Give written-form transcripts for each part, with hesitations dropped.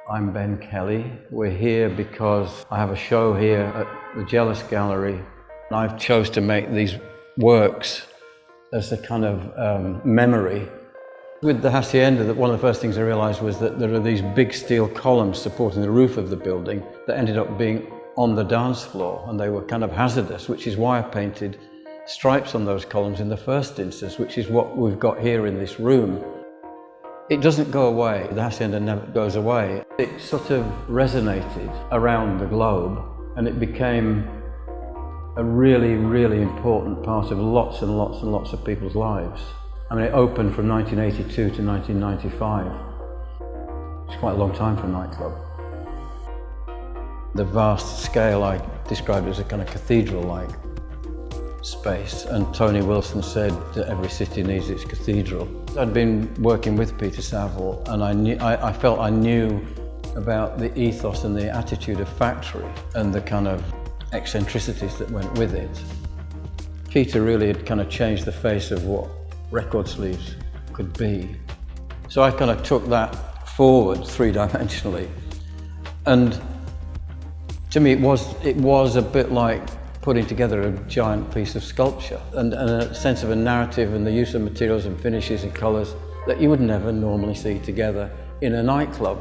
I'm Ben Kelly. We're here because I have a show here at the Jealous Gallery. I've chose to make these works as a kind of memory. With the Hacienda, one of the first things I realized was that there are these big steel columns supporting the roof of the building that ended up being on the dance floor, and they were kind of hazardous, which is why I painted stripes on those columns in the first instance, which is what we've got here in this room. It doesn't go away. The Hacienda never goes away. It sort of resonated around the globe, and it became a really, really important part of lots and lots and lots of people's lives. I mean, it opened from 1982 to 1995. It's quite a long time for a nightclub. The vast scale I described as a kind of cathedral-like space, and Tony Wilson said that every city needs its cathedral. I'd been working with Peter Saville, and I felt I knew about the ethos and the attitude of Factory and the kind of eccentricities that went with it. Peter really had kind of changed the face of what record sleeves could be. So I kind of took that forward three-dimensionally, and to me it was a bit like putting together a giant piece of sculpture, and a sense of a narrative and the use of materials and finishes and colours that you would never normally see together in a nightclub.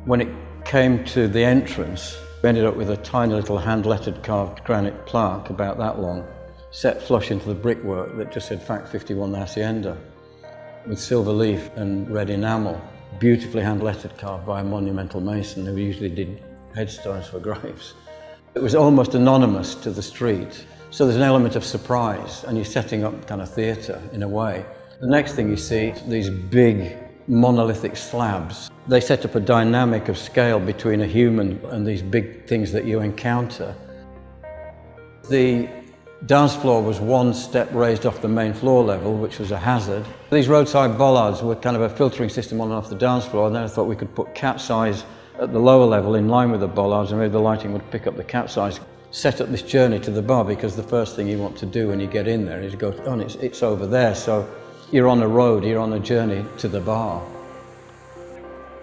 When it came to the entrance, we ended up with a tiny little hand-lettered carved granite plaque about that long, set flush into the brickwork that just said Fact 51 Hacienda, with silver leaf and red enamel, beautifully hand-lettered, carved by a monumental mason who usually did headstones for graves. It was almost anonymous to the street, so there's an element of surprise, and you're setting up kind of theatre in a way. The next thing you see, these big monolithic slabs. They set up a dynamic of scale between a human and these big things that you encounter. The dance floor was one step raised off the main floor level, which was a hazard. These roadside bollards were kind of a filtering system on and off the dance floor, and then I thought we could put cat's eyes at the lower level in line with the bollards, and maybe the lighting would pick up the cat's eyes. Set up this journey to the bar, because the first thing you want to do when you get in there is go, oh, it's over there, so you're on a road, you're on a journey to the bar.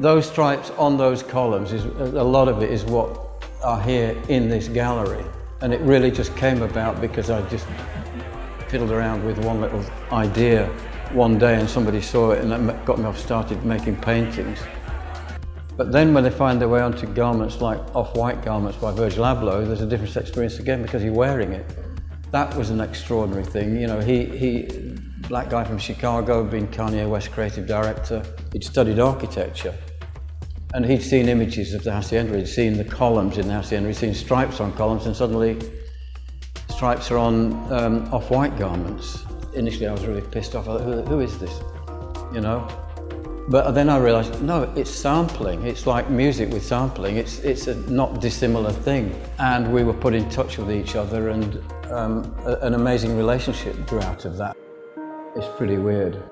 Those stripes on those columns, a lot of it is what are here in this gallery. And it really just came about because I just fiddled around with one little idea one day, and somebody saw it, and that got me off, started making paintings. But then when they find their way onto garments like off-white garments by Virgil Abloh, there's a different experience again because you're wearing it. That was an extraordinary thing. You know, he black guy from Chicago, been Kanye West creative director. He'd studied architecture, and he'd seen images of the Hacienda. He'd seen the columns in the Hacienda. He'd seen stripes on columns, and suddenly stripes are on off-white garments. Initially, I was really pissed off. I thought, who is this? You know. But then I realized, no, it's sampling. It's like music with sampling. It's a not dissimilar thing. And we were put in touch with each other, and an amazing relationship grew out of that. It's pretty weird.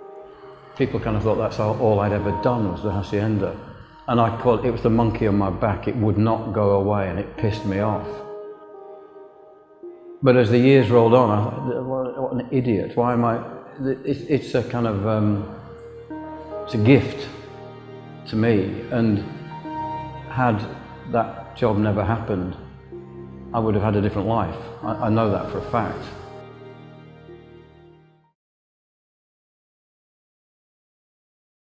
People kind of thought that's all I'd ever done was the Hacienda. And I called it was the monkey on my back. It would not go away, and it pissed me off. But as the years rolled on, I thought, what an idiot. Why am I? It's a kind of, it's a gift to me, and had that job never happened, I would have had a different life. I know that for a fact.